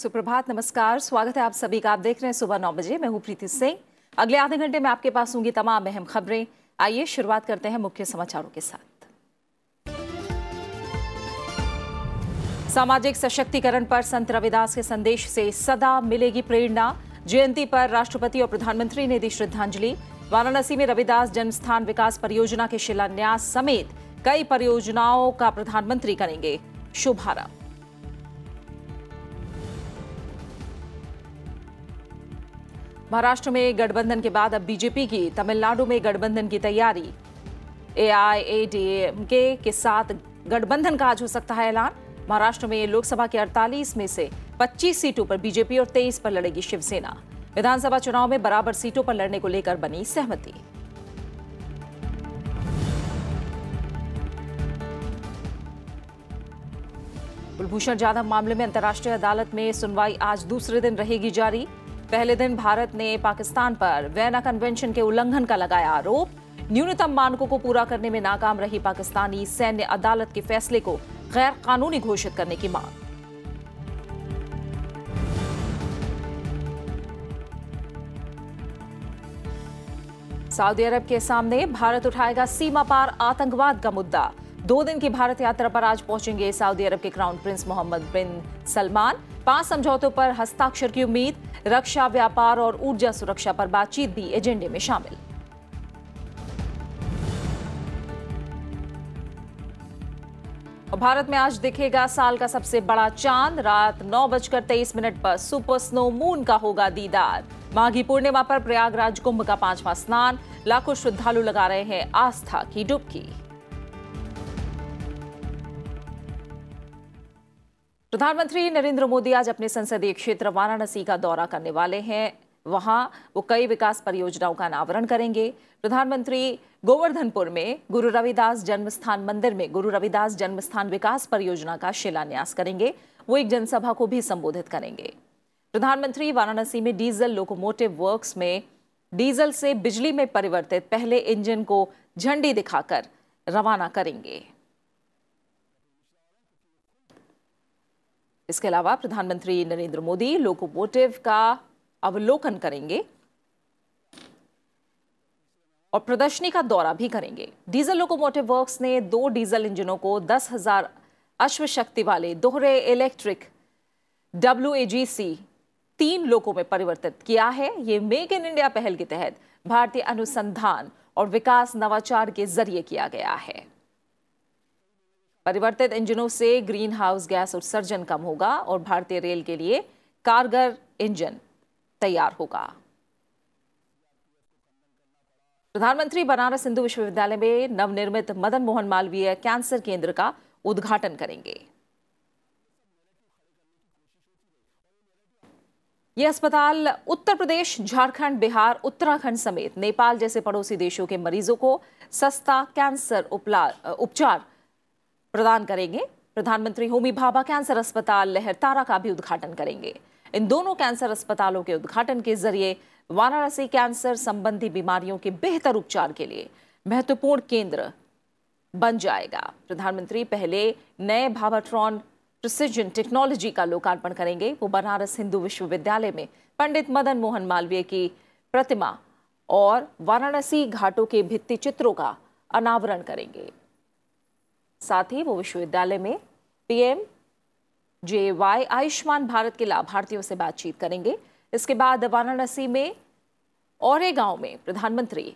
सुप्रभात, नमस्कार, स्वागत है आप सभी का। आप देख रहे हैं सुबह 9 बजे। मैं हूं प्रीति सिंह। अगले आधे घंटे में आपके पास होंगी तमाम अहम खबरें। आइए शुरुआत करते हैं मुख्य समाचारों के साथ। सामाजिक सशक्तिकरण पर संत रविदास के संदेश से सदा मिलेगी प्रेरणा। जयंती पर राष्ट्रपति और प्रधानमंत्री ने दी श्रद्धांजलि। वाराणसी में रविदास जन्मस्थान विकास परियोजना के शिलान्यास समेत कई परियोजनाओं का प्रधानमंत्री करेंगे शुभारंभ। महाराष्ट्र में गठबंधन के बाद अब बीजेपी की तमिलनाडु में गठबंधन की तैयारी। एआईएडीएमके के साथ गठबंधन का आज हो सकता है ऐलान। महाराष्ट्र में लोकसभा के 48 में से 25 सीटों पर बीजेपी और 23 पर लड़ेगी शिवसेना। विधानसभा चुनाव में बराबर सीटों पर लड़ने को लेकर बनी सहमति। कुलभूषण जाधव मामले में अंतर्राष्ट्रीय अदालत में सुनवाई आज दूसरे दिन रहेगी जारी। पहले दिन भारत ने पाकिस्तान पर वियना कन्वेंशन के उल्लंघन का लगाया आरोप। न्यूनतम मानकों को पूरा करने में नाकाम रही पाकिस्तानी सैन्य अदालत के फैसले को गैर कानूनी घोषित करने की मांग। सऊदी अरब के सामने भारत उठाएगा सीमा पार आतंकवाद का मुद्दा। 2 दिन की भारत यात्रा पर आज पहुंचेंगे सऊदी अरब के क्राउन प्रिंस मोहम्मद बिन सलमान। 5 समझौतों पर हस्ताक्षर की उम्मीद। रक्षा, व्यापार और ऊर्जा सुरक्षा पर बातचीत भी एजेंडे में शामिल। और भारत में आज दिखेगा साल का सबसे बड़ा चांद। रात 9:23 पर सुपर स्नो मून का होगा दीदार। माघी पूर्णिमा पर प्रयागराज कुंभ का 5वां स्नान। लाखों श्रद्धालु लगा रहे हैं आस्था की डुबकी। प्रधानमंत्री नरेंद्र मोदी आज अपने संसदीय क्षेत्र वाराणसी का दौरा करने वाले हैं। वहां वो कई विकास परियोजनाओं का अनावरण करेंगे। प्रधानमंत्री गोवर्धनपुर में गुरु रविदास जन्मस्थान मंदिर में गुरु रविदास जन्मस्थान विकास परियोजना का शिलान्यास करेंगे। वो एक जनसभा को भी संबोधित करेंगे। प्रधानमंत्री वाराणसी में डीजल लोकोमोटिव वर्क्स में डीजल से बिजली में परिवर्तित पहले इंजन को झंडी दिखाकर रवाना करेंगे। इसके अलावा प्रधानमंत्री नरेंद्र मोदी लोकोमोटिव का अवलोकन करेंगे और प्रदर्शनी का दौरा भी करेंगे। डीजल लोकोमोटिव वर्क्स ने 2 डीजल इंजनों को 10,000 अश्वशक्ति वाले दोहरे इलेक्ट्रिक WAGC 3 लोकों में परिवर्तित किया है। ये मेक इन इंडिया पहल के तहत भारतीय अनुसंधान और विकास नवाचार के जरिए किया गया है। परिवर्तित इंजनों से ग्रीन हाउस गैस उत्सर्जन कम होगा और भारतीय रेल के लिए कारगर इंजन तैयार होगा। प्रधानमंत्री बनारस हिंदू विश्वविद्यालय में नवनिर्मित मदन मोहन मालवीय कैंसर केंद्र का उद्घाटन करेंगे। यह अस्पताल उत्तर प्रदेश, झारखंड, बिहार, उत्तराखंड समेत नेपाल जैसे पड़ोसी देशों के मरीजों को सस्ता कैंसर उपचार प्रदान करेंगे। प्रधानमंत्री होमी भाभा कैंसर अस्पताल लहरतारा का भी उद्घाटन करेंगे। इन दोनों कैंसर अस्पतालों के उद्घाटन के जरिए वाराणसी कैंसर संबंधी बीमारियों के बेहतर उपचार के लिए महत्वपूर्ण केंद्र बन जाएगा। प्रधानमंत्री पहले नए भाभाट्रॉन प्रिसिजन टेक्नोलॉजी का लोकार्पण करेंगे। वो बनारस हिंदू विश्वविद्यालय में पंडित मदन मोहन मालवीय की प्रतिमा और वाराणसी घाटों के भित्ति चित्रों का अनावरण करेंगे। साथ ही वो विश्वविद्यालय में PMJY आयुष्मान भारत के लाभार्थियों से बातचीत करेंगे। इसके बाद वाराणसी में औरेगांव में प्रधानमंत्री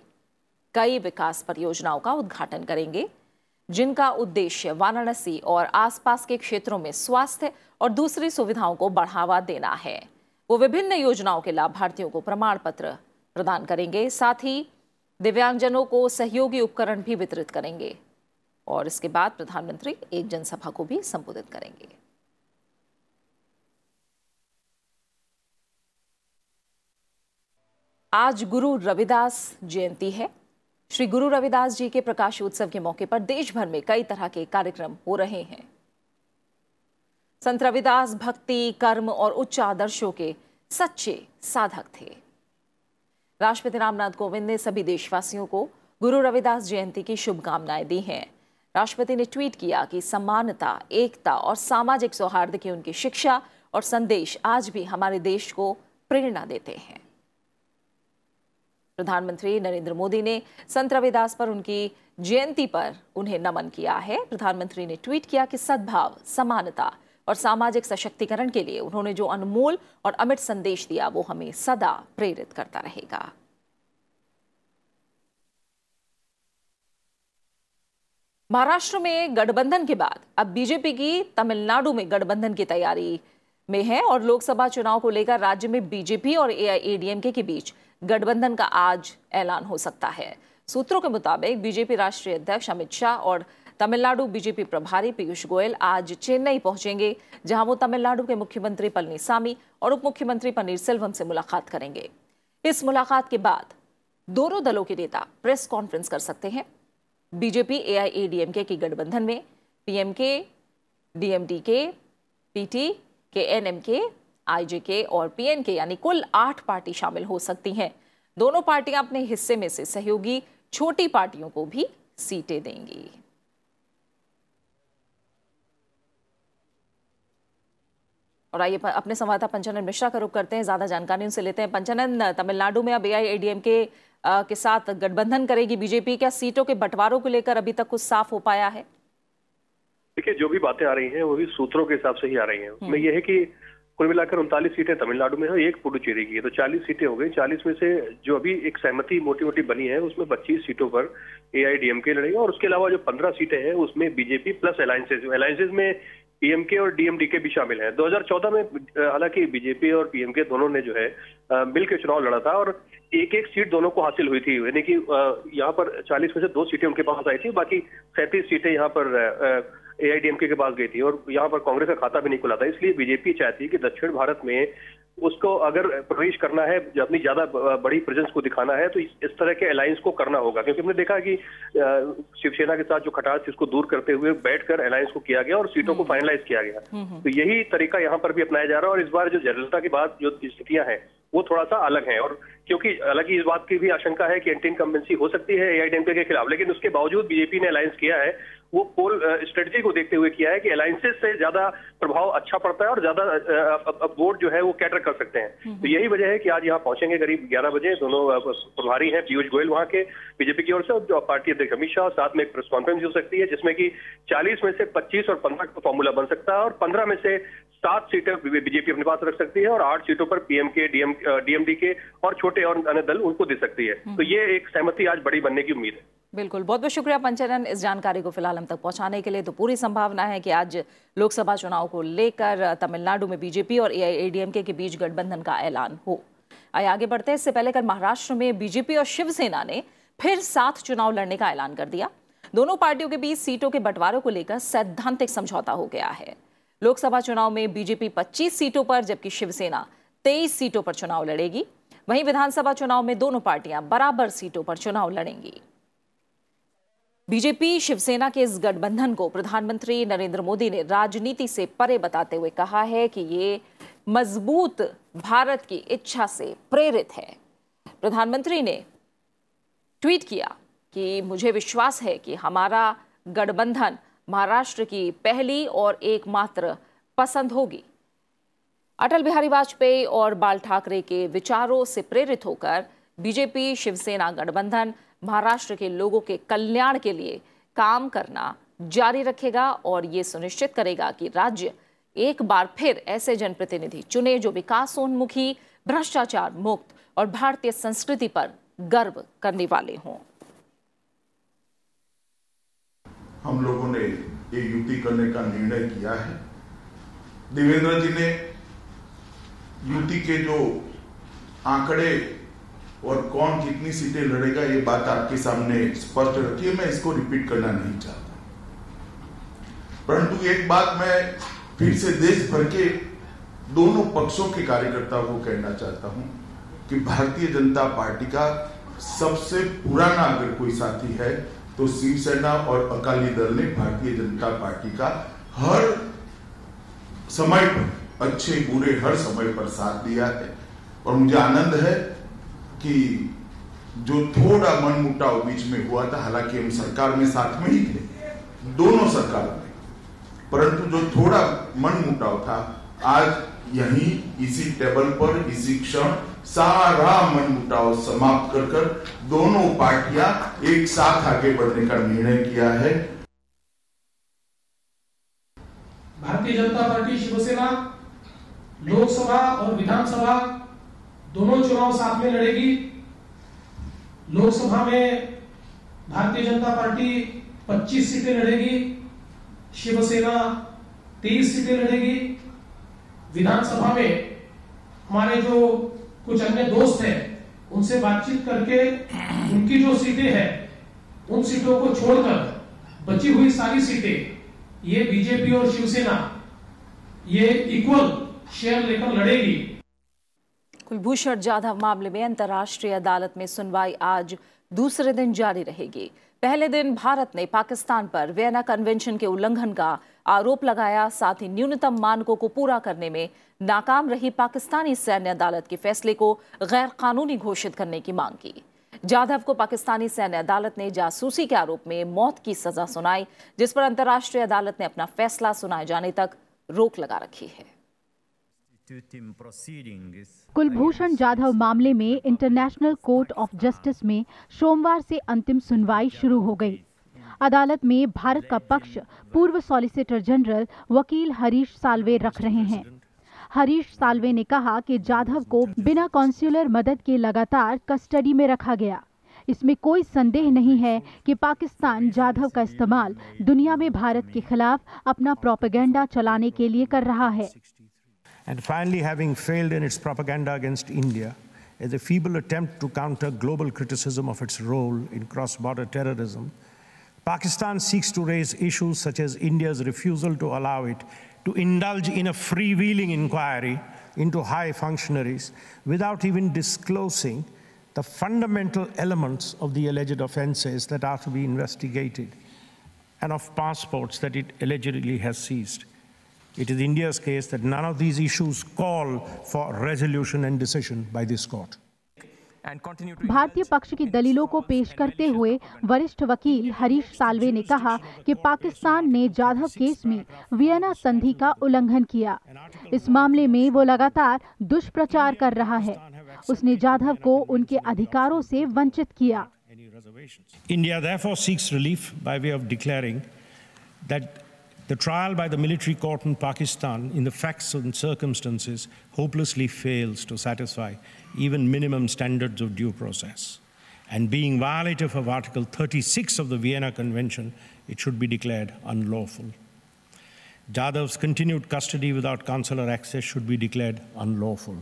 कई विकास परियोजनाओं का उद्घाटन करेंगे, जिनका उद्देश्य वाराणसी और आसपास के क्षेत्रों में स्वास्थ्य और दूसरी सुविधाओं को बढ़ावा देना है। वो विभिन्न योजनाओं के लाभार्थियों को प्रमाण पत्र प्रदान करेंगे। साथ ही दिव्यांगजनों को सहयोगी उपकरण भी वितरित करेंगे और इसके बाद प्रधानमंत्री एक जनसभा को भी संबोधित करेंगे। आज गुरु रविदास जयंती है। श्री गुरु रविदास जी के प्रकाश उत्सव के मौके पर देश भर में कई तरह के कार्यक्रम हो रहे हैं। संत रविदास भक्ति, कर्म और उच्च आदर्शों के सच्चे साधक थे। राष्ट्रपति रामनाथ कोविंद ने सभी देशवासियों को गुरु रविदास जयंती की शुभकामनाएं दी हैं। राष्ट्रपति ने ट्वीट किया कि समानता, एकता और सामाजिक सौहार्द की उनकी शिक्षा और संदेश आज भी हमारे देश को प्रेरणा देते हैं। प्रधानमंत्री नरेंद्र मोदी ने संत रविदास पर उनकी जयंती पर उन्हें नमन किया है। प्रधानमंत्री ने ट्वीट किया कि सद्भाव, समानता और सामाजिक सशक्तिकरण के लिए उन्होंने जो अनमोल और अमिट संदेश दिया वो हमें सदा प्रेरित करता रहेगा। महाराष्ट्र में गठबंधन के बाद अब बीजेपी की तमिलनाडु में गठबंधन की तैयारी में है और लोकसभा चुनाव को लेकर राज्य में बीजेपी और एआईएडीएमके के बीच गठबंधन का आज ऐलान हो सकता है। सूत्रों के मुताबिक बीजेपी राष्ट्रीय अध्यक्ष अमित शाह और तमिलनाडु बीजेपी प्रभारी पीयूष गोयल आज चेन्नई पहुंचेंगे, जहां वो तमिलनाडु के मुख्यमंत्री पलनीसामी और उप मुख्यमंत्री पनीरसेल्वम से मुलाकात करेंगे। इस मुलाकात के बाद दोनों दलों के नेता प्रेस कॉन्फ्रेंस कर सकते हैं। बीजेपी एआईएडीएमके की गठबंधन में पीएमके, डीएमडीके, पीटी, केएनएमके, आईजेके और पीएनके यानी कुल 8 पार्टी शामिल हो सकती हैं। दोनों पार्टियां अपने हिस्से में से सहयोगी छोटी पार्टियों को भी सीटें देंगी। और आइए अपने संवाददाता पंचानन मिश्रा का रुख करते हैं, ज्यादा जानकारी उनसे लेते हैं। पंचानन, तमिलनाडु में अब एआईएडीएमके के साथ गठबंधन करेगी बीजेपी, क्या सीटों के बंटवारों को लेकर अभी तक कुछ साफ हो पाया है? देखिए, जो भी बातें आ रही हैं वो भी सूत्रों के हिसाब से ही आ रही हैं। उसमें यह है कि कुल मिलाकर 39 सीटें तमिलनाडु में है, 1 पुडुचेरी की है, तो 40 सीटें हो गई। 40 में से जो अभी एक सहमति मोटी मोटी बनी है उसमें 25 सीटों पर एआईडीएमके लड़ेगा और उसके अलावा जो 15 सीटें हैं उसमें बीजेपी प्लस अलायंसेज में पीएमके और डीएमडीके भी शामिल हैं। 2014 में हालांकि बीजेपी और पीएमके दोनों ने जो है मिल के चुनाव लड़ा था और एक सीट दोनों को हासिल हुई थी, यानी कि यहाँ पर 40 में से 2 सीटें उनके पास आई थी, बाकी 37 सीटें यहाँ पर एआईडीएमके के पास गई थी और यहाँ पर कांग्रेस का खाता भी नहीं खुला था। इसलिए बीजेपी चाहती है कि दक्षिण भारत में उसको अगर प्रवेश करना है, अपनी ज्यादा बड़ी प्रेजेंस को दिखाना है, तो इस तरह के अलायंस को करना होगा। क्योंकि हमने देखा कि शिवसेना के साथ जो खटास थी उसको दूर करते हुए बैठकर अलायंस को किया गया और सीटों को फाइनलाइज किया गया। तो यही तरीका यहाँ पर भी अपनाया जा रहा है और इस बार जो जयललिता के बाद जो स्थितियां हैं वो थोड़ा सा अलग है। और क्योंकि हालांकि इस बात की भी आशंका है कि एंटी इनकम्बेंसी हो सकती है एआईडीएमके के खिलाफ, लेकिन उसके बावजूद बीजेपी ने अलायंस किया है, वो पोल स्ट्रेटजी को देखते हुए किया है कि अलायंसेस से ज्यादा प्रभाव अच्छा पड़ता है और ज्यादा वोट जो है वो कैटर कर सकते हैं। तो यही वजह है कि आज यहाँ पहुंचेंगे करीब 11 बजे। दोनों प्रभारी हैं पीयूष गोयल वहां के बीजेपी की ओर से, जो पार्टी अध्यक्ष अमित शाह, साथ में एक प्रेस कॉन्फ्रेंस हो सकती है जिसमें कि 40 में से 25 और 15 का फॉर्मूला बन सकता है और 15 में से 7 सीटें बीजेपी अपने पास रख सकती है और 8 सीटों पर पीएमके, डीएमडीके और छोटे और अन्य दल उनको दे सकती है। तो ये एक सहमति आज बड़ी बनने की उम्मीद है। बिल्कुल, बहुत बहुत शुक्रिया पंचानन इस जानकारी को फिलहाल हम तक पहुंचाने के लिए। तो पूरी संभावना है कि आज लोकसभा चुनाव को लेकर तमिलनाडु में बीजेपी और एआईएडीएमके के बीच गठबंधन का ऐलान हो। आइए आगे बढ़ते हैं। इससे पहले कल महाराष्ट्र में बीजेपी और शिवसेना ने फिर साथ चुनाव लड़ने का ऐलान कर दिया। दोनों पार्टियों के बीच सीटों के बंटवारे को लेकर सैद्धांतिक समझौता हो गया है। लोकसभा चुनाव में बीजेपी 25 सीटों पर जबकि शिवसेना 23 सीटों पर चुनाव लड़ेगी। वहीं विधानसभा चुनाव में दोनों पार्टियां बराबर सीटों पर चुनाव लड़ेंगी। बीजेपी शिवसेना के इस गठबंधन को प्रधानमंत्री नरेंद्र मोदी ने राजनीति से परे बताते हुए कहा है कि ये मजबूत भारत की इच्छा से प्रेरित है। प्रधानमंत्री ने ट्वीट किया कि मुझे विश्वास है कि हमारा गठबंधन महाराष्ट्र की पहली और एकमात्र पसंद होगी। अटल बिहारी वाजपेयी और बाल ठाकरे के विचारों से प्रेरित होकर बीजेपी शिवसेना गठबंधन महाराष्ट्र के लोगों के कल्याण के लिए काम करना जारी रखेगा और ये सुनिश्चित करेगा कि राज्य एक बार फिर ऐसे जनप्रतिनिधि चुने जो विकासोन्मुखी, भ्रष्टाचार मुक्त और भारतीय संस्कृति पर गर्व करने वाले हों। हम लोगों ने ये युति करने का निर्णय किया है। देवेंद्र जी ने युति के जो आंकड़े और कौन कितनी सीटें लड़ेगा ये बात आपके सामने स्पष्ट रखी है, मैं इसको रिपीट करना नहीं चाहता। परंतु एक बात मैं फिर से देश भर के दोनों पक्षों के कार्यकर्ताओं को कहना चाहता हूं कि भारतीय जनता पार्टी का सबसे पुराना अगर कोई साथी है तो शिवसेना और अकाली दल ने भारतीय जनता पार्टी का हर समय पर, अच्छे बुरे हर समय पर साथ दिया है। और मुझे आनंद है कि जो थोड़ा मनमुटाव बीच में हुआ था, हालांकि हम सरकार में साथ में ही थे, दोनों सरकार में, परंतु जो थोड़ा मनमुटाव था आज यहीं इसी टेबल पर इसी क्षण सारा मनमुटाव समाप्त कर दोनों पार्टियां एक साथ आगे बढ़ने का निर्णय किया है। भारतीय जनता पार्टी शिवसेना लोकसभा और विधानसभा दोनों चुनाव साथ में लड़ेगी। लोकसभा में भारतीय जनता पार्टी 25 सीटें लड़ेगी, शिवसेना 23 सीटें लड़ेगी। विधानसभा में हमारे जो कुछ अन्य दोस्त हैं उनसे बातचीत करके उनकी जो सीटें हैं उन सीटों को छोड़कर बची हुई सारी सीटें ये बीजेपी और शिवसेना ये इक्वल शेयर लेकर लड़ेगी। कुलभूषण जाधव मामले में अंतर्राष्ट्रीय अदालत में सुनवाई आज दूसरे दिन जारी रहेगी। पहले दिन भारत ने पाकिस्तान पर वियना कन्वेंशन के उल्लंघन का आरोप लगाया, साथ ही न्यूनतम मानकों को पूरा करने में नाकाम रही पाकिस्तानी सैन्य अदालत के फैसले को गैर कानूनी घोषित करने की मांग की। जाधव को पाकिस्तानी सैन्य अदालत ने जासूसी के आरोप में मौत की सजा सुनाई, जिस पर अंतर्राष्ट्रीय अदालत ने अपना फैसला सुनाए जाने तक रोक लगा रखी है। कुलभूषण जाधव मामले में इंटरनेशनल कोर्ट ऑफ जस्टिस में सोमवार से अंतिम सुनवाई शुरू हो गई। अदालत में भारत का पक्ष पूर्व सॉलिसिटर जनरल वकील हरीश साल्वे रख रहे हैं। हरीश साल्वे ने कहा कि जाधव को बिना कॉन्सुलर मदद के लगातार कस्टडी में रखा गया। इसमें कोई संदेह नहीं है कि पाकिस्तान जाधव का इस्तेमाल दुनिया में भारत के खिलाफ अपना प्रोपेगेंडा चलाने के लिए कर रहा है। And finally, having failed in its propaganda against India as a feeble attempt to counter global criticism of its role in cross-border terrorism, Pakistan seeks to raise issues such as India's refusal to allow it to indulge in a freewheeling inquiry into high functionaries without even disclosing the fundamental elements of the alleged offenses that are to be investigated and of passports that it allegedly has seized. It is India's case that none of these issues call for resolution and decision by this court. भारतीय पक्ष की दलीलों को पेश करते हुए वरिष्ठ वकील हरीश साल्वे ने कहा कि पाकिस्तान ने जाधव केस में वियना संधि का उल्लंघन किया। इस मामले में वो लगातार दुष्प्रचार कर रहा है। उसने जाधव को उनके अधिकारों से वंचित किया। India therefore seeks relief by way of declaring that the trial by the military court in Pakistan in the facts and circumstances hopelessly fails to satisfy even minimum standards of due process. And being violative of Article 36 of the Vienna Convention, it should be declared unlawful. Jadhav's continued custody without consular access should be declared unlawful.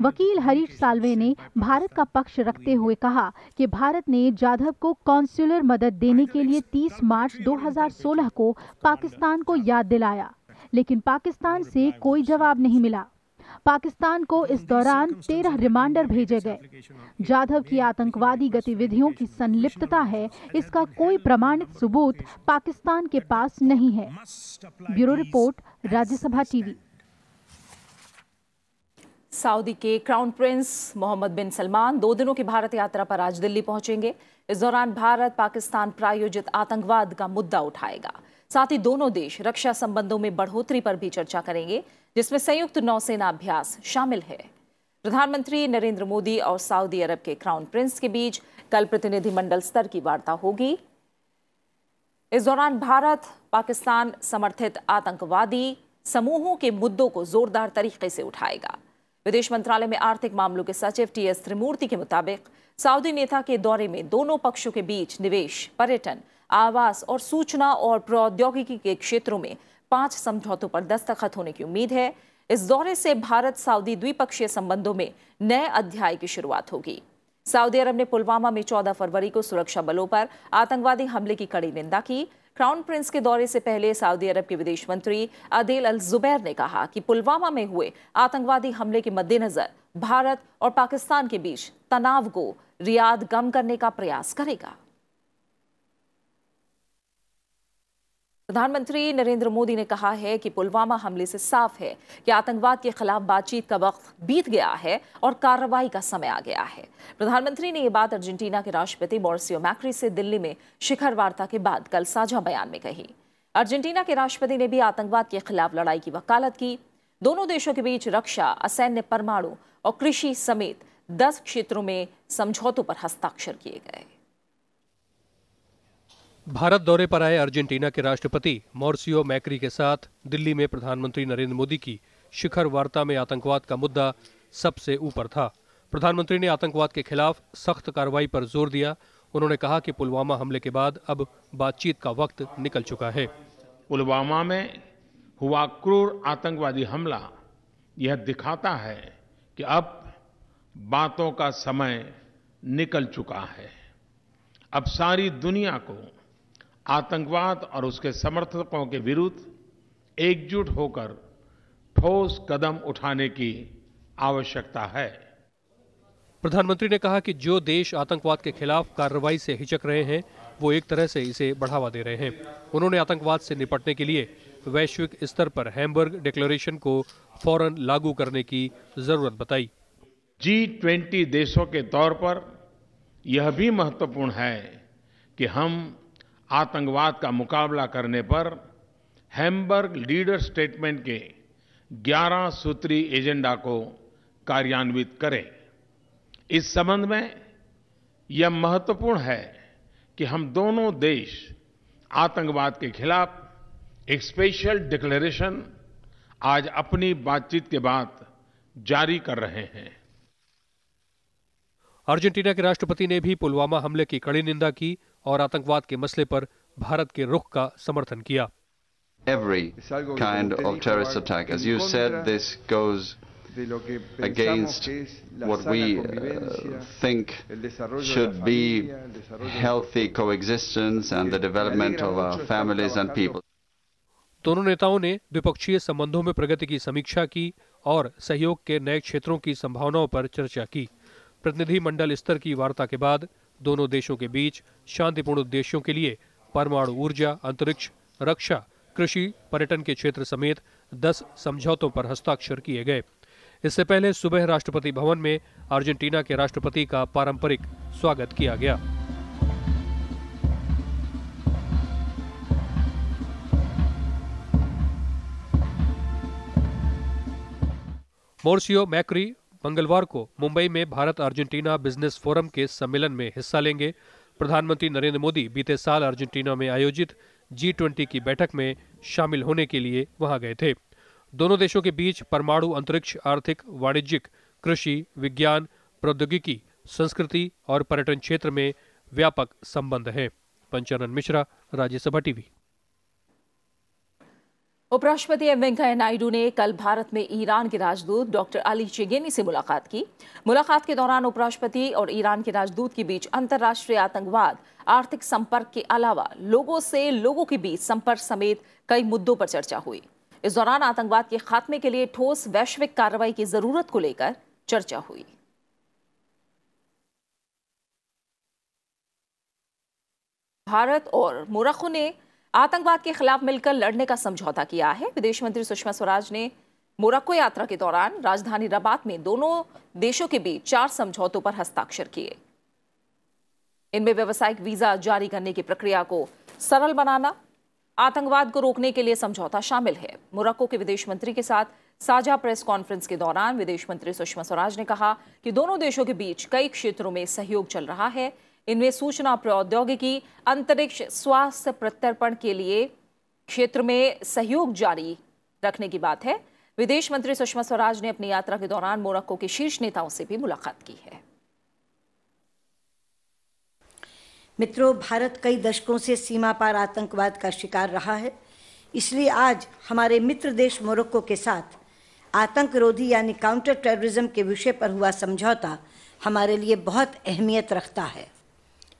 वकील हरीश साल्वे ने भारत का पक्ष रखते हुए कहा कि भारत ने जाधव को कॉन्सुलर मदद देने के लिए 30 मार्च 2016 को पाकिस्तान को याद दिलाया, लेकिन पाकिस्तान से कोई जवाब नहीं मिला। पाकिस्तान को इस दौरान 13 रिमांडर भेजे गए। जाधव की आतंकवादी गतिविधियों की संलिप्तता है, इसका कोई प्रमाणित सबूत पाकिस्तान के पास नहीं है। Bureau report, Rajya Sabha TV. Saudi के क्राउन प्रिंस मोहम्मद बिन सलमान 2 दिनों की भारत यात्रा पर आज दिल्ली पहुंचेंगे। इस दौरान भारत पाकिस्तान प्रायोजित आतंकवाद का मुद्दा उठाएगा। साथ ही दोनों देश रक्षा संबंधों में बढ़ोतरी पर भी चर्चा करेंगे, जिसमें संयुक्त नौसेना अभ्यास शामिल है। प्रधानमंत्री नरेंद्र मोदी और सऊदी अरब के क्राउन प्रिंस के बीच कल प्रतिनिधिमंडल स्तर की वार्ता होगी। इस दौरान भारत पाकिस्तान समर्थित आतंकवादी समूहों के मुद्दों को जोरदार तरीके से उठाएगा। विदेश मंत्रालय में आर्थिक मामलों के सचिव टीएस त्रिमूर्ति के मुताबिक सऊदी नेता के दौरे में दोनों पक्षों के बीच निवेश, पर्यटन, आवास और सूचना और प्रौद्योगिकी के क्षेत्रों में 5 समझौतों पर दस्तखत होने की उम्मीद है। इस दौरे से भारत सऊदी द्विपक्षीय संबंधों में नए अध्याय की शुरुआत होगी। सऊदी अरब ने पुलवामा में 14 फरवरी को सुरक्षा बलों पर आतंकवादी हमले की कड़ी निंदा की। क्राउन प्रिंस के दौरे से पहले सऊदी अरब के विदेश मंत्री आदिल अल जुबैर ने कहा कि पुलवामा में हुए आतंकवादी हमले के मद्देनजर भारत और पाकिस्तान के बीच तनाव को रियाद कम करने का प्रयास करेगा। प्रधानमंत्री नरेंद्र मोदी ने कहा है कि पुलवामा हमले से साफ है कि आतंकवाद के खिलाफ बातचीत का वक्त बीत गया है और कार्रवाई का समय आ गया है। प्रधानमंत्री ने ये बात अर्जेंटीना के राष्ट्रपति मॉरिसियो मैक्री से दिल्ली में शिखर वार्ता के बाद कल साझा बयान में कही। अर्जेंटीना के राष्ट्रपति ने भी आतंकवाद के खिलाफ लड़ाई की वकालत की। दोनों देशों के बीच रक्षा, असैन्य, परमाणु और कृषि समेत 10 क्षेत्रों में समझौतों पर हस्ताक्षर किए गए। भारत दौरे पर आए अर्जेंटीना के राष्ट्रपति मॉरिसियो मैक्री के साथ दिल्ली में प्रधानमंत्री नरेंद्र मोदी की शिखर वार्ता में आतंकवाद का मुद्दा सबसे ऊपर था। प्रधानमंत्री ने आतंकवाद के खिलाफ सख्त कार्रवाई पर जोर दिया। उन्होंने कहा कि पुलवामा हमले के बाद अब बातचीत का वक्त निकल चुका है। पुलवामा में हुआ क्रूर आतंकवादी हमला यह दिखाता है कि अब बातों का समय निकल चुका है। अब सारी दुनिया को आतंकवाद और उसके समर्थकों के विरुद्ध एकजुट होकर ठोस कदम उठाने की आवश्यकता है। प्रधानमंत्री ने कहा कि जो देश आतंकवाद के खिलाफ कार्रवाई से हिचक रहे हैं वो एक तरह से इसे बढ़ावा दे रहे हैं। उन्होंने आतंकवाद से निपटने के लिए वैश्विक स्तर पर हैम्बर्ग डिक्लेरेशन को फौरन लागू करने की जरूरत बताई। G20 देशों के तौर पर यह भी महत्वपूर्ण है कि हम आतंकवाद का मुकाबला करने पर हैम्बर्ग लीडर स्टेटमेंट के 11 सूत्री एजेंडा को कार्यान्वित करें। इस संबंध में यह महत्वपूर्ण है कि हम दोनों देश आतंकवाद के खिलाफ एक स्पेशल डिक्लेरेशन आज अपनी बातचीत के बाद जारी कर रहे हैं। अर्जेंटीना के राष्ट्रपति ने भी पुलवामा हमले की कड़ी निंदा की और आतंकवाद के मसले पर भारत के रुख का समर्थन किया। Every kind of terrorist attack, as you said, this goes against what we think should be healthy coexistence and the development of our families and people. दोनों नेताओं ने द्विपक्षीय संबंधों में प्रगति की समीक्षा की और सहयोग के नए क्षेत्रों की संभावनाओं पर चर्चा की। प्रतिनिधि मंडल स्तर की वार्ता के बाद दोनों देशों के बीच शांतिपूर्ण उद्देश्यों के लिए परमाणु ऊर्जा, अंतरिक्ष, रक्षा, कृषि, पर्यटन के क्षेत्र समेत 10 समझौतों पर हस्ताक्षर किए गए। इससे पहले सुबह राष्ट्रपति भवन में अर्जेंटीना के राष्ट्रपति का पारंपरिक स्वागत किया गया। मॉरिसियो मैक्री मंगलवार को मुंबई में भारत अर्जेंटीना बिजनेस फोरम के सम्मेलन में हिस्सा लेंगे। प्रधानमंत्री नरेंद्र मोदी बीते साल अर्जेंटीना में आयोजित G20 की बैठक में शामिल होने के लिए वहां गए थे। दोनों देशों के बीच परमाणु, अंतरिक्ष, आर्थिक, वाणिज्यिक, कृषि, विज्ञान, प्रौद्योगिकी, संस्कृति और पर्यटन क्षेत्र में व्यापक संबंध हैं। पंचानन मिश्रा, राज्यसभा टीवी। उपराष्ट्रपति एम वेंकैया नायडू ने कल भारत में ईरान के राजदूत डॉक्टर अली चेगेनी से मुलाकात की। मुलाकात के दौरान उपराष्ट्रपति और ईरान के राजदूत के बीच अंतर्राष्ट्रीय आतंकवाद, आर्थिक संपर्क के अलावा लोगों के बीच संपर्क समेत कई मुद्दों पर चर्चा हुई। इस दौरान आतंकवाद के खात्मे के लिए ठोस वैश्विक कार्रवाई की जरूरत को लेकर चर्चा हुई। भारत और मोरक्को ने आतंकवाद के खिलाफ मिलकर लड़ने का समझौता किया है। विदेश मंत्री सुषमा स्वराज ने मोरक्को यात्रा के दौरान राजधानी रबात में दोनों देशों के बीच 4 समझौतों पर हस्ताक्षर किए। इनमें व्यावसायिक वीजा जारी करने की प्रक्रिया को सरल बनाना, आतंकवाद को रोकने के लिए समझौता शामिल है। मोरक्को के विदेश मंत्री के साथ साझा प्रेस कॉन्फ्रेंस के दौरान विदेश मंत्री सुषमा स्वराज ने कहा कि दोनों देशों के बीच कई क्षेत्रों में सहयोग चल रहा है। इनमें सूचना प्रौद्योगिकी, अंतरिक्ष, स्वास्थ्य, प्रत्यर्पण के लिए क्षेत्र में सहयोग जारी रखने की बात है। विदेश मंत्री सुषमा स्वराज ने अपनी यात्रा के दौरान मोरक्को के शीर्ष नेताओं से भी मुलाकात की है। मित्रों, भारत कई दशकों से सीमा पार आतंकवाद का शिकार रहा है। इसलिए आज हमारे मित्र देश मोरक्को के साथ आतंकरोधी यानी काउंटर टेररिज्म के विषय पर हुआ समझौता हमारे लिए बहुत अहमियत रखता है।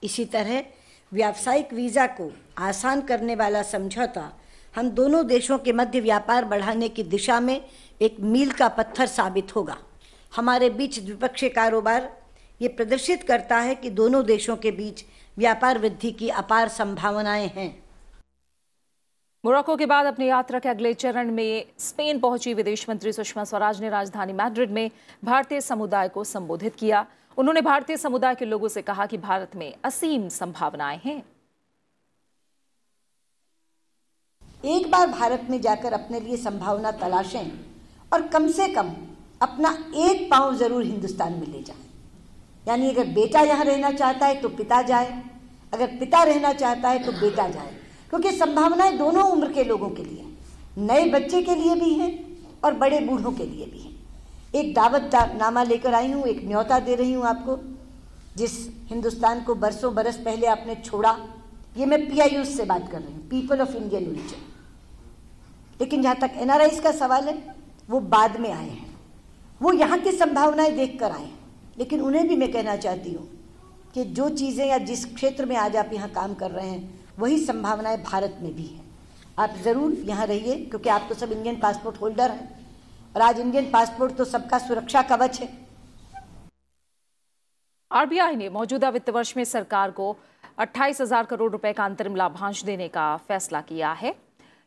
इसी तरह व्यावसायिक वीज़ा को आसान करने वाला समझौता हम दोनों देशों के मध्य व्यापार बढ़ाने की दिशा में एक मील का पत्थर साबित होगा। हमारे बीच द्विपक्षीय कारोबार ये प्रदर्शित करता है कि दोनों देशों के बीच व्यापार वृद्धि की अपार संभावनाएं हैं। मोरक्को के बाद अपनी यात्रा के अगले चरण में स्पेन पहुंची विदेश मंत्री सुषमा स्वराज ने राजधानी मैड्रिड में भारतीय समुदाय को संबोधित किया। उन्होंने भारतीय समुदाय के लोगों से कहा कि भारत में असीम संभावनाएं हैं। एक बार भारत में जाकर अपने लिए संभावना तलाशें और कम से कम अपना एक पाँव जरूर हिंदुस्तान में ले जाएं। यानी अगर बेटा यहाँ रहना चाहता है तो पिता जाए, अगर पिता रहना चाहता है तो बेटा जाए, क्योंकि संभावनाएं दोनों उम्र के लोगों के लिए, नए बच्चे के लिए भी हैं और बड़े बूढ़ों के लिए भी हैं। एक दावतनामा लेकर आई हूँ, एक न्योता दे रही हूँ आपको, जिस हिंदुस्तान को बरसों बरस पहले आपने छोड़ा। ये मैं PIOs से बात कर रही हूँ, पीपल ऑफ इंडियन ओरिजिन। लेकिन जहाँ तक NRIs का सवाल है, वो बाद में आए हैं, वो यहाँ की संभावनाएं देख कर आए हैं। लेकिन उन्हें भी मैं कहना चाहती हूँ कि जो चीज़ें या जिस क्षेत्र में आज आप यहाँ काम कर रहे हैं, वही संभावनाएं भारत में भी हैं। आप ज़रूर यहाँ रहिए, क्योंकि आप तो सब इंडियन पासपोर्ट होल्डर हैं, और आज इंडियन पासपोर्ट तो सबका सुरक्षा कवच है। RBI ने मौजूदा वित्त वर्ष में सरकार को 28,000 करोड़ रुपए का अंतरिम लाभांश देने का फैसला किया है।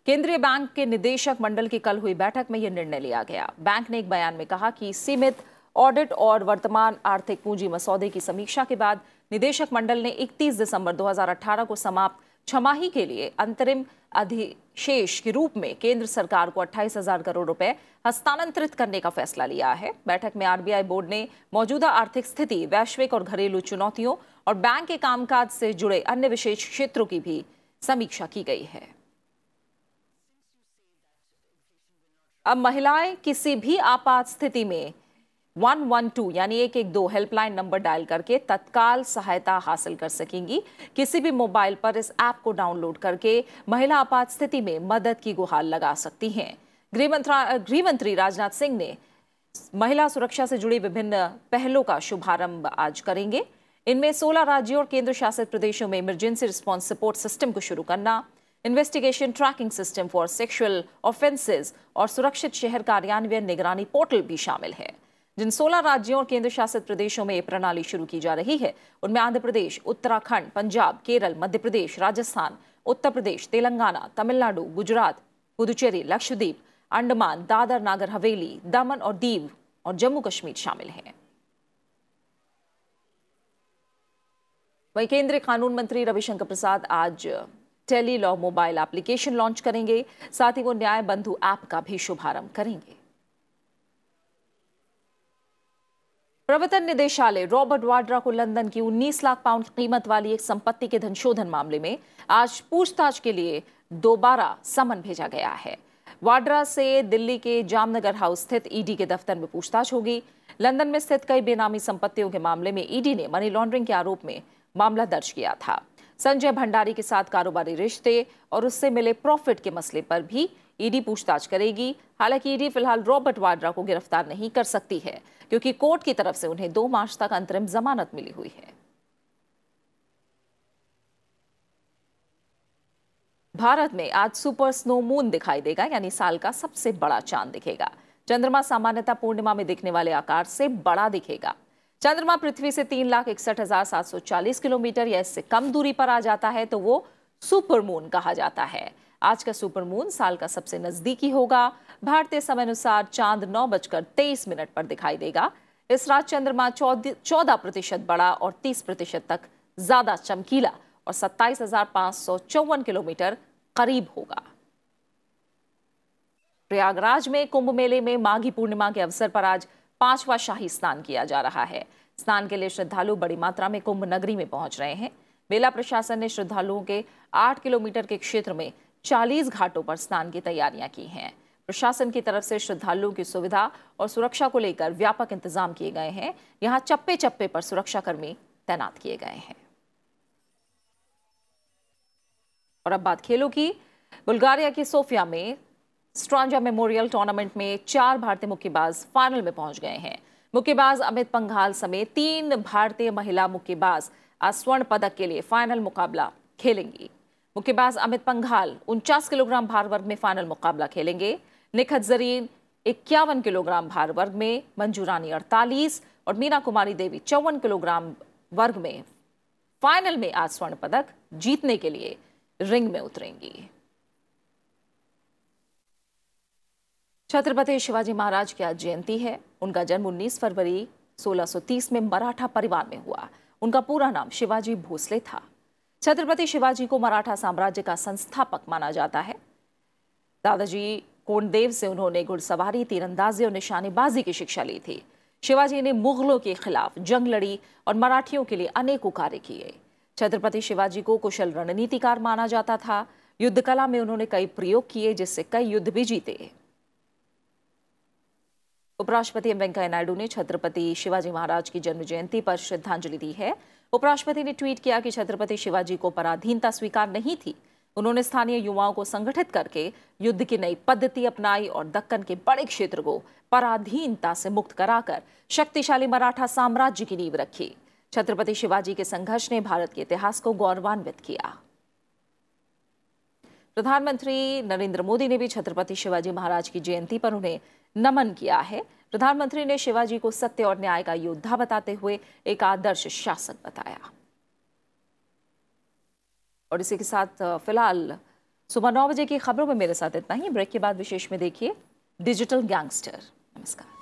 केंद्रीय बैंक के निदेशक मंडल की कल हुई बैठक में यह निर्णय लिया गया। बैंक ने एक बयान में कहा कि सीमित ऑडिट और वर्तमान आर्थिक पूंजी मसौदे की समीक्षा के बाद निदेशक मंडल ने 31 दिसंबर 2018 को समाप्त छमाही के लिए अंतरिम अधिशेष के रूप में केंद्र सरकार को 28,000 करोड़ रुपए हस्तांतरित करने का फैसला लिया है। बैठक में RBI बोर्ड ने मौजूदा आर्थिक स्थिति, वैश्विक और घरेलू चुनौतियों और बैंक के कामकाज से जुड़े अन्य विशेष क्षेत्रों की भी समीक्षा की गई है। अब महिलाएं किसी भी आपात स्थिति में 112 यानी 112 हेल्पलाइन नंबर डायल करके तत्काल सहायता हासिल कर सकेंगी। किसी भी मोबाइल पर इस ऐप को डाउनलोड करके महिला आपात स्थिति में मदद की गुहार लगा सकती हैं। गृह मंत्री राजनाथ सिंह ने महिला सुरक्षा से जुड़ी विभिन्न पहलों का शुभारंभ आज करेंगे। इनमें 16 राज्यों और केंद्र शासित प्रदेशों में इमरजेंसी रिस्पांस सपोर्ट सिस्टम को शुरू करना, investigation tracking system for sexual offences और सुरक्षित शहर कार्यान्वयन निगरानी पोर्टल भी शामिल है। जिन 16 राज्यों और केंद्र शासित प्रदेशों में ये प्रणाली शुरू की जा रही है, उनमें आंध्र प्रदेश, उत्तराखंड, पंजाब, केरल, मध्य प्रदेश, राजस्थान, उत्तर प्रदेश, तेलंगाना, तमिलनाडु, गुजरात, पुदुचेरी, लक्षद्वीप, अंडमान, दादर नागर हवेली, दमन और दीव और जम्मू कश्मीर शामिल हैं। वहीं केंद्रीय कानून मंत्री रविशंकर प्रसाद आज tele law mobile application launch करेंगे। साथ ही वो न्याय बंधु ऐप का भी शुभारंभ करेंगे। प्रवर्तन निदेशालय रॉबर्ट वाड्रा को लंदन की 19 लाख पाउंड कीमत वाली एक संपत्ति के धनशोधन मामले में आज पूछताछ के लिए दोबारा समन भेजा गया है। वाड्रा से दिल्ली के जामनगर हाउस स्थित ईडी के दफ्तर में पूछताछ होगी। लंदन में स्थित कई बेनामी संपत्तियों के मामले में ईडी ने मनी लॉन्ड्रिंग के आरोप में मामला दर्ज किया था। संजय भंडारी के साथ कारोबारी रिश्ते और उससे मिले प्रॉफिट के मसले पर भी ईडी पूछताछ करेगी। हालांकि ईडी फिलहाल रॉबर्ट वाड्रा को गिरफ्तार नहीं कर सकती है, क्योंकि कोर्ट की तरफ से उन्हें 2 मार्च तक अंतरिम जमानत मिली हुई है। भारत में आज सुपर स्नो मून दिखाई देगा, यानी साल का सबसे बड़ा चांद दिखेगा। चंद्रमा सामान्यतः पूर्णिमा में दिखने वाले आकार से बड़ा दिखेगा। चंद्रमा पृथ्वी से 3,61,740 किलोमीटर या इससे कम दूरी पर आ जाता है तो वो सुपर मून कहा जाता है। आज का सुपर मून साल का सबसे नजदीकी होगा। भारतीय समय अनुसार चांद 9:23 पर दिखाई देगा। इस रात चंद्रमा 14% बड़ा और 30% तक ज्यादा चमकीला और 27,554 किलोमीटर करीब होगा। प्रयागराज में कुंभ मेले में माघी पूर्णिमा के अवसर पर आज 5वां शाही स्नान किया जा रहा है। स्नान के लिए श्रद्धालु बड़ी मात्रा में कुंभ नगरी में पहुंच रहे हैं। मेला प्रशासन ने श्रद्धालुओं के 8 किलोमीटर के क्षेत्र में 40 घाटों पर स्नान की तैयारियां की हैं। प्रशासन की तरफ से श्रद्धालुओं की सुविधा और सुरक्षा को लेकर व्यापक इंतजाम किए गए हैं। यहां चप्पे चप्पे पर सुरक्षाकर्मी तैनात किए गए हैं। और अब बात खेलों की। बुल्गारिया की सोफिया में स्ट्रांजा मेमोरियल टूर्नामेंट में 4 भारतीय मुक्केबाज फाइनल में पहुंच गए हैं। मुक्केबाज अमित पंघाल समेत 3 भारतीय महिला मुक्केबाज आज स्वर्ण पदक के लिए फाइनल मुकाबला खेलेंगी। मुक्केबाज अमित पंघाल 49 किलोग्राम भार वर्ग में फाइनल मुकाबला खेलेंगे। निखत जरीन 51 किलोग्राम भार वर्ग में, मंजू रानी 48 और मीना कुमारी देवी 54 किलोग्राम वर्ग में फाइनल में आज स्वर्ण पदक जीतने के लिए रिंग में उतरेंगी। छत्रपति शिवाजी महाराज की आज जयंती है। उनका जन्म 19 फरवरी 1630 में मराठा परिवार में हुआ। उनका पूरा नाम शिवाजी भोसले था। छत्रपति शिवाजी को मराठा साम्राज्य का संस्थापक माना जाता है। दादाजी कोंडदेव से उन्होंने घुड़सवारी, तीरंदाजी और निशानेबाजी की शिक्षा ली थी। शिवाजी ने मुगलों के खिलाफ जंग लड़ी और मराठियों के लिए अनेकों कार्य किए। छत्रपति शिवाजी को कुशल रणनीतिकार माना जाता था। युद्ध कला में उन्होंने कई प्रयोग किए, जिससे कई युद्ध भी जीते। उपराष्ट्रपति वेंकैया नायडू ने छत्रपति शिवाजी महाराज की जन्म जयंती पर श्रद्धांजलि दी है। उपराष्ट्रपति ने ट्वीट किया कि छत्रपति शिवाजी को पराधीनता स्वीकार नहीं थी। उन्होंने स्थानीय युवाओं को संगठित करके युद्ध की नई पद्धति अपनाई और दक्कन के बड़े क्षेत्र को पराधीनता से मुक्त कराकर शक्तिशाली मराठा साम्राज्य की नींव रखी। छत्रपति शिवाजी के संघर्ष ने भारत के इतिहास को गौरवान्वित किया। प्रधानमंत्री नरेंद्र मोदी ने भी छत्रपति शिवाजी महाराज की जयंती पर उन्हें नमन किया है। प्रधानमंत्री ने शिवाजी को सत्य और न्याय का योद्धा बताते हुए एक आदर्श शासक बताया। और इसी के साथ फिलहाल सुबह 9 बजे की खबरों में मेरे साथ इतना ही। ब्रेक के बाद विशेष में देखिए डिजिटल गैंगस्टर। नमस्कार।